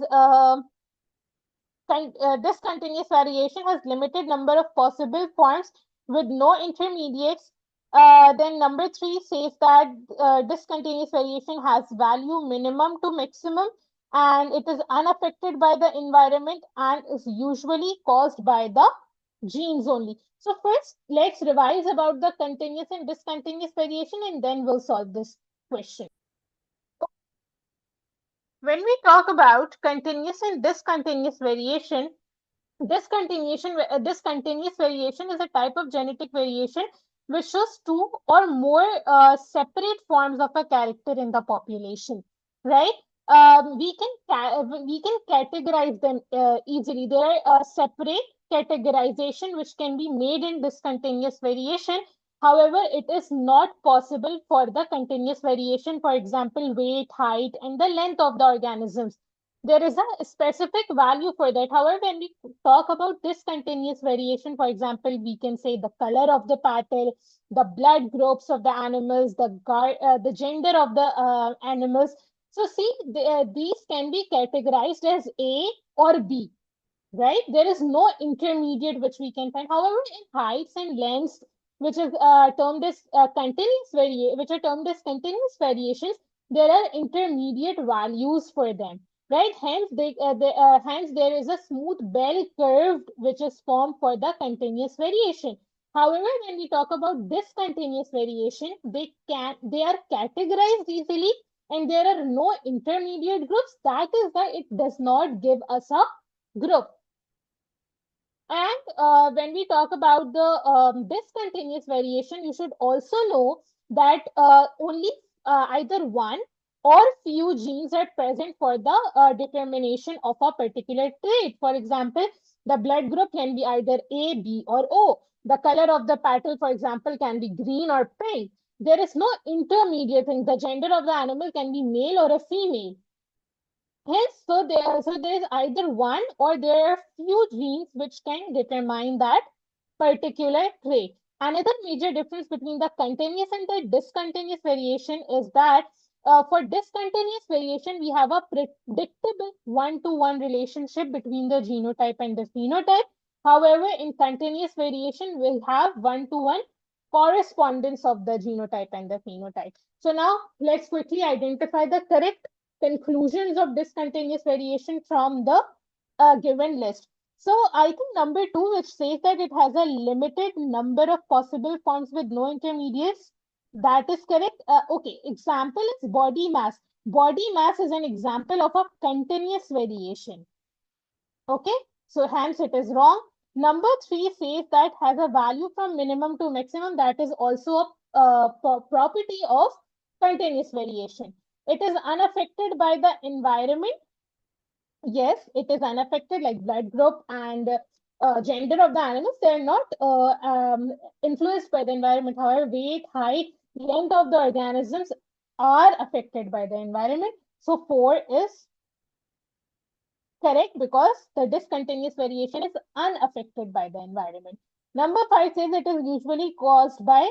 this continuous variation has limited number of possible forms with no intermediates. Then number three says that discontinuous variation has value minimum to maximum and it is unaffected by the environment and is usually caused by the genes only. So first, let's revise about the continuous and discontinuous variation and then we'll solve this question. When we talk about continuous and discontinuous variation, discontinuous variation is a type of genetic variation which shows two or more separate forms of a character in the population, right? We can categorize them easily. There are separate categorization which can be made in discontinuous variation. However, it is not possible for the continuous variation, for example, weight, height, and the length of the organisms. There is a specific value for that. However, when we talk about discontinuous variation, for example, we can say the color of the petal, the blood groups of the animals, the gender of the animals. So see, these can be categorized as A or B, right? There is no intermediate which we can find. However, in heights and lengths, which is termed as which are termed as continuous variations, there are intermediate values for them, right? Hence there is a smooth bell curve which is formed for the continuous variation. However, when we talk about discontinuous variation, they are categorized easily and there are no intermediate groups. That is why it does not give us a group. And when we talk about the discontinuous variation, you should also know that only either one or few genes are present for the determination of a particular trait. For example, the blood group can be either A, B, or O. The color of the petal, for example, can be green or pink. There is no intermediate thing. The gender of the animal can be male or a female. Hence, so there is either one or there are few genes which can determine that particular trait. Another major difference between the continuous and the discontinuous variation is that for discontinuous variation, we have a predictable one-to-one relationship between the genotype and the phenotype. However, in continuous variation, we'll have one-to-one correspondence of the genotype and the phenotype. So now let's quickly identify the correct conclusions of discontinuous variation from the given list. So I think number 2, which says that it has a limited number of possible forms with no intermediates, that is correct. Okay, example is body mass. Body mass is an example of a continuous variation. Okay, so hence it is wrong. Number 3 says that has a value from minimum to maximum. That is also a property of continuous variation. It is unaffected by the environment. Yes, it is unaffected, like blood group and gender of the animals. They are not influenced by the environment. However, weight, height, length of the organisms are affected by the environment. So 4 is correct because the discontinuous variation is unaffected by the environment. Number 5 says it is usually caused by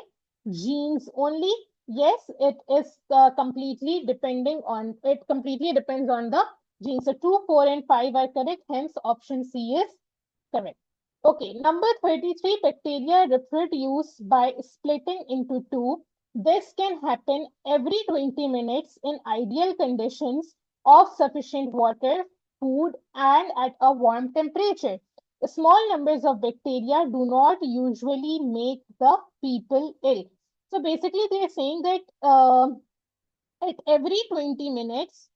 genes only. Yes, it is completely depends on the genes. So 2, 4, and 5 are correct. Hence, option C is correct. Okay, number 33, bacteria reproduce by splitting into two. This can happen every 20 minutes in ideal conditions of sufficient water, food, and at a warm temperature. The small numbers of bacteria do not usually make the people ill. So basically, they are saying that at every 20 minutes,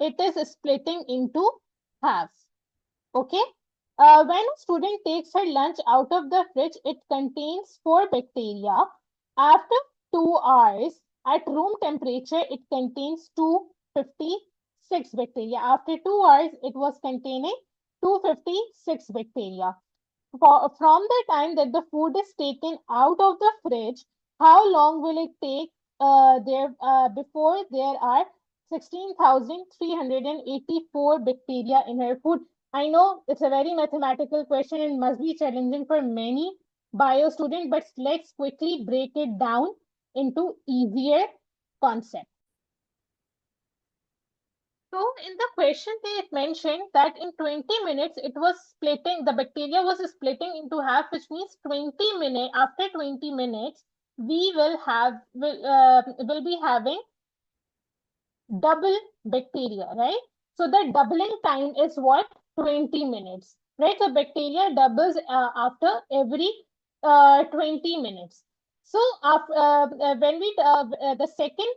it is splitting into halves. Okay. When a student takes her lunch out of the fridge, it contains 4 bacteria. After 2 hours at room temperature, it contains 256 bacteria. After 2 hours, it was containing 256 bacteria. From the time that the food is taken out of the fridge, how long will it take before there are 16,384 bacteria in her food? I know it's a very mathematical question and must be challenging for many bio students, but let's quickly break it down into easier concept. So in the question, they mentioned that in 20 minutes, it was splitting, the bacteria was splitting into half, which means 20 minutes, after 20 minutes, we will be having double bacteria, right? So the doubling time is what? 20 minutes, right? So bacteria doubles after every 20 minutes. So when the second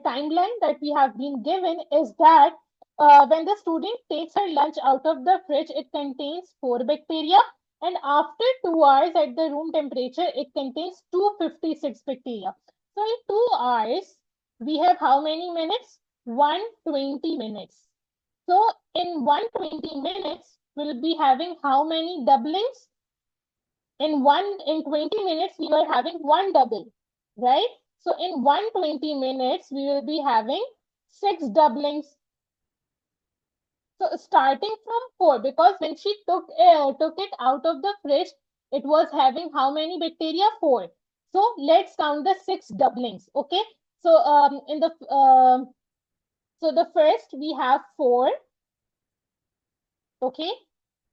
timeline that we have been given is that when the student takes her lunch out of the fridge, it contains 4 bacteria. And after 2 hours at the room temperature, it contains 256 bacteria. So in 2 hours, we have how many minutes? 120 minutes. So in 120 minutes, we'll be having how many doublings? In 20 minutes, we were having one double, right? So in 120 minutes, we will be having 6 doublings. So starting from 4, because when she took it out of the fridge, it was having how many bacteria? 4. So let's count the 6 doublings. Okay. So so the first we have 4. Okay.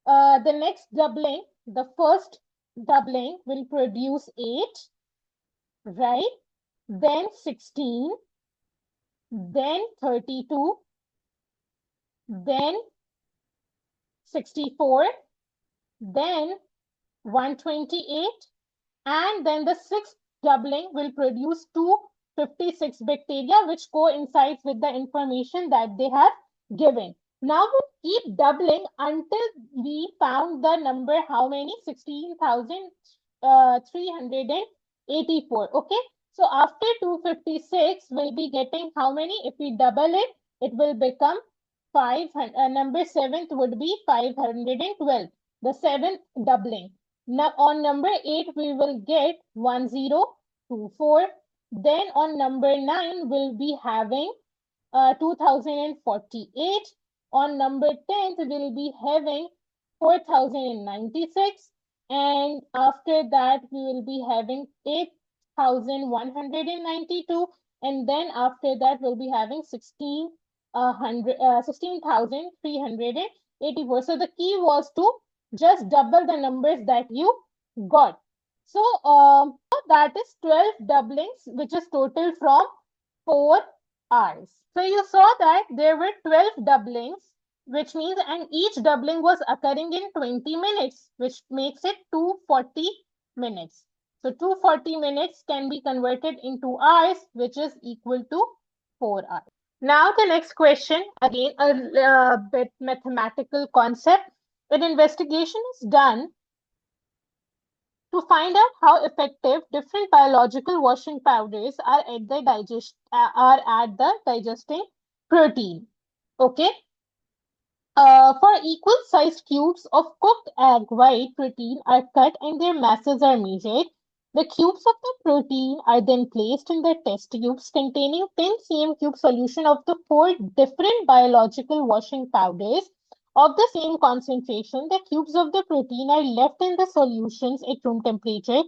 The next doubling, the first doubling will produce 8, right? Then 16, then 32, then 64, then 128, and then the sixth doubling will produce 256 bacteria, which coincides with the information that they have given. Now we keep doubling until we found the number, how many? 16,384. Okay. So after 256, we'll be getting how many? If we double it, it will become 500. Number 7th would be 512. The 7th doubling. Now on number 8, we will get 1024. Then on number 9, we'll be having 2048. On number 10, we'll be having 4096. And after that, we will be having 8192. And then after that, we'll be having 16,384. So the key was to just double the numbers that you got. So that is 12 doublings, which is total from 4 hours. So you saw that there were 12 doublings, which means, and each doubling was occurring in 20 minutes, which makes it 240 minutes. So 240 minutes can be converted into hours, which is equal to 4 hours. Now the next question, again a bit mathematical concept. An investigation is done to find out how effective different biological washing powders are at the digesting protein. Okay. For equal sized cubes of cooked egg white, protein are cut and their masses are measured. The cubes of the protein are then placed in the test tubes containing 10 cm cube solution of the 4 different biological washing powders of the same concentration. The cubes of the protein are left in the solutions at room temperature.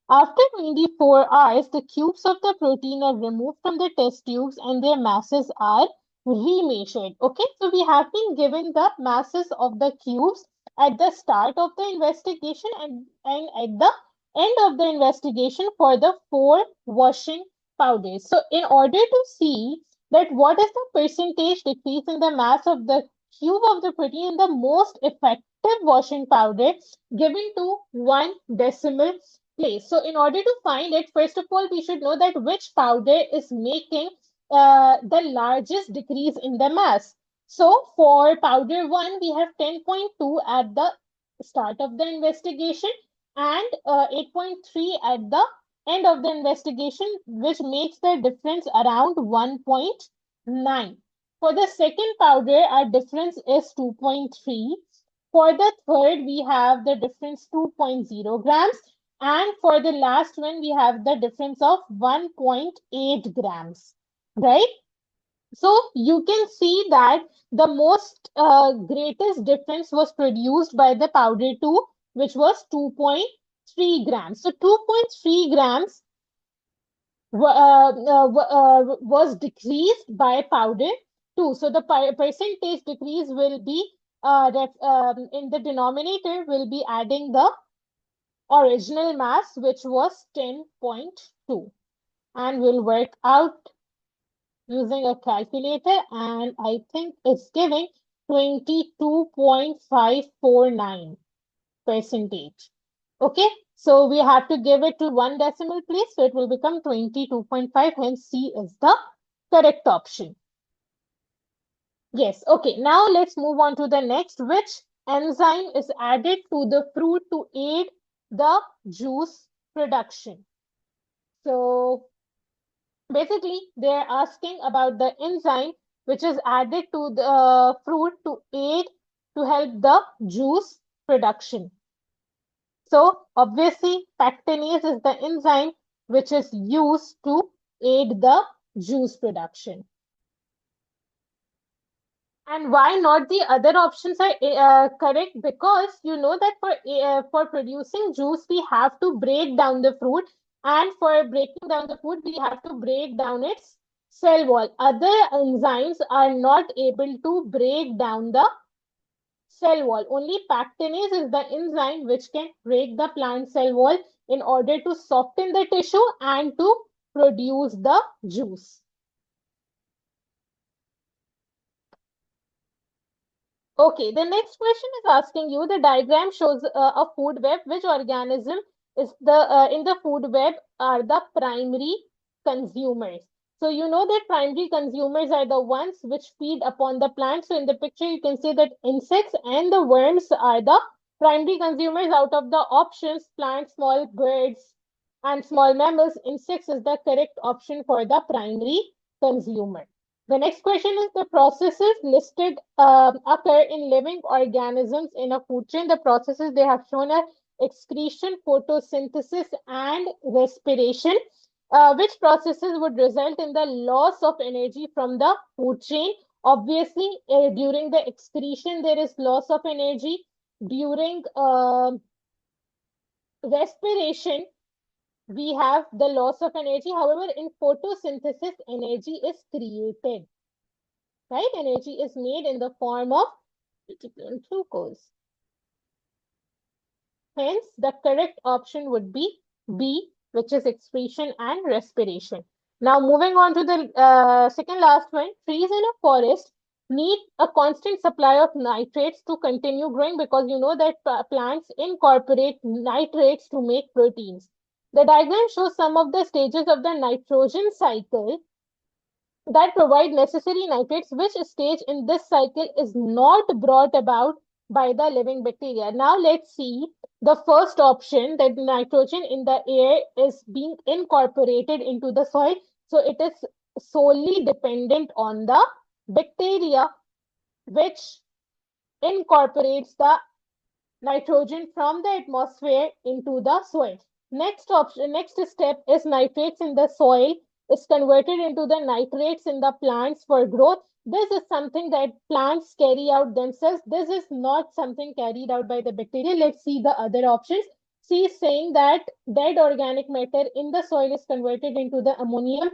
After 24 hours, the cubes of the protein are removed from the test tubes and their masses are remeasured. Okay, so we have been given the masses of the cubes at the start of the investigation and at the end of the investigation for the 4 washing powders. So in order to see that what is the percentage decrease in the mass of the cube of the protein in the most effective washing powder given to 1 decimal place. So in order to find it, first of all, we should know that which powder is making the largest decrease in the mass. So for powder 1, we have 10.2 at the start of the investigation and 8.3 at the end of the investigation, which makes the difference around 1.9. For the second powder, our difference is 2.3. For the third, we have the difference 2.0 grams. And for the last one, we have the difference of 1.8 grams. Right? So you can see that the most greatest difference was produced by the powder 2, which was 2.3 grams. So 2.3 grams was decreased by powder 2. So the percentage decrease will be in the denominator will be adding the original mass, which was 10.2, and we'll work out using a calculator, and I think it's giving 22.549%. Okay, so we have to give it to 1 decimal place, so it will become 22.5, hence C is the correct option. Yes, okay, now let's move on to the next. Which enzyme is added to the fruit to aid the juice production? So basically, they're asking about the enzyme which is added to the fruit to help the juice production. So obviously, pectinase is the enzyme which is used to aid the juice production. And why not the other options are correct? Because you know that for producing juice, we have to break down the fruit. And for breaking down the fruit, we have to break down its cell wall. Other enzymes are not able to break down the cell wall. Only pectinase is the enzyme which can break the plant cell wall in order to soften the tissue and to produce the juice. Okay, the next question is asking you, the diagram shows a food web. Which organism is the in the food web are the primary consumers? So you know that primary consumers are the ones which feed upon the plant. So in the picture, you can see that insects and the worms are the primary consumers. Out of the options, plants, small birds, and small mammals, insects is the correct option for the primary consumer. The next question is, the processes listed occur in living organisms in a food chain. The processes they have shown are excretion, photosynthesis, and respiration. Which processes would result in the loss of energy from the food chain? Obviously, during the excretion, there is loss of energy. During respiration, we have the loss of energy. However, in photosynthesis, energy is created. Right? Energy is made in the form of glucose. Hence, the correct option would be B, which is excretion and respiration. Now, moving on to the second last one. Trees in a forest need a constant supply of nitrates to continue growing, because you know that plants incorporate nitrates to make proteins. The diagram shows some of the stages of the nitrogen cycle that provide necessary nitrates. Which stage in this cycle is not brought about by the living bacteria? Now let's see the first option, that nitrogen in the air is being incorporated into the soil. So it is solely dependent on the bacteria which incorporates the nitrogen from the atmosphere into the soil. Next option, next step is nitrates in the soil is converted into the nitrates in the plants for growth. This is something that plants carry out themselves. This is not something carried out by the bacteria. Let's see the other options. C is saying that dead organic matter in the soil is converted into the ammonium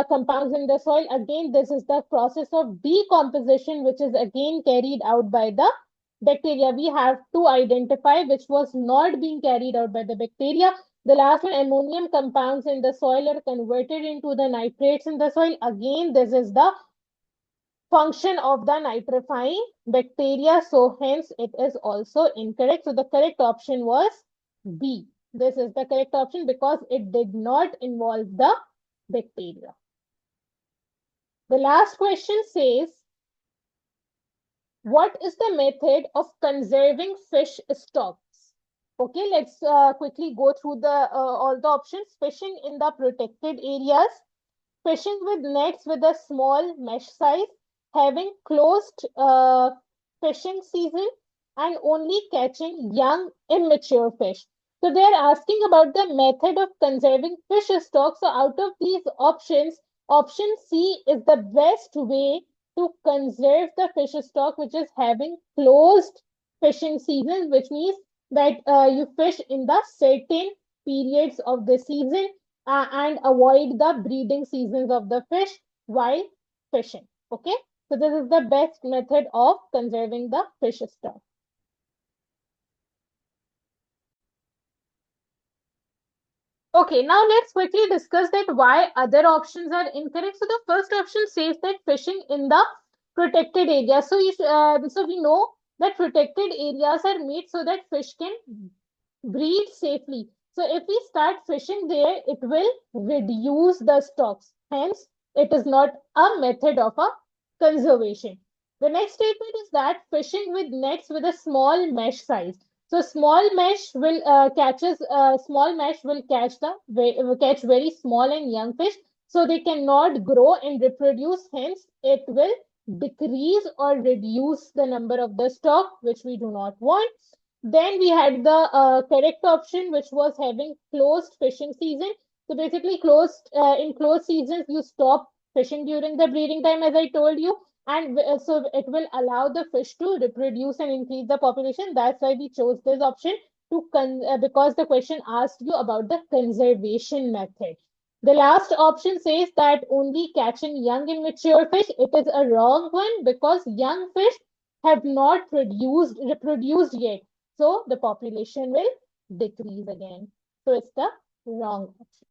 compounds in the soil. Again, this is the process of decomposition, which is again carried out by the bacteria. We have to identify which was not being carried out by the bacteria. The last one, ammonium compounds in the soil are converted into the nitrates in the soil. Again, this is the function of the nitrifying bacteria. So hence it is also incorrect. So the correct option was B. This is the correct option because it did not involve the bacteria. The last question says, what is the method of conserving fish stocks? Okay, let's quickly go through the all the options. Fishing in the protected areas, fishing with nets with a small mesh size, having closed fishing season, and only catching young immature fish. So they are asking about the method of conserving fish stocks. So out of these options, option C is the best way to conserve the fish stock, which is having closed fishing season, which means that you fish in the certain periods of the season and avoid the breeding seasons of the fish while fishing. Okay, so this is the best method of conserving the fish stock. Okay, now let's quickly discuss that why other options are incorrect. So the first option says that fishing in the protected area. So so we know that protected areas are made so that fish can breed safely. So if we start fishing there, it will reduce the stocks. Hence, it is not a method of a conservation. The next statement is that fishing with nets with a small mesh size. So small mesh will small mesh will catch very small and young fish. So they cannot grow and reproduce. Hence, it will decrease or reduce the number of the stock, which we do not want. Then we had the correct option, which was having closed fishing season. So basically, in closed seasons, you stop fishing during the breeding time, as I told you, and so it will allow the fish to reproduce and increase the population. That's why we chose this option because the question asked you about the conservation method. The last option says that only catching young immature fish. It is a wrong one because young fish have not reproduced yet. So the population will decrease again. So it's the wrong option.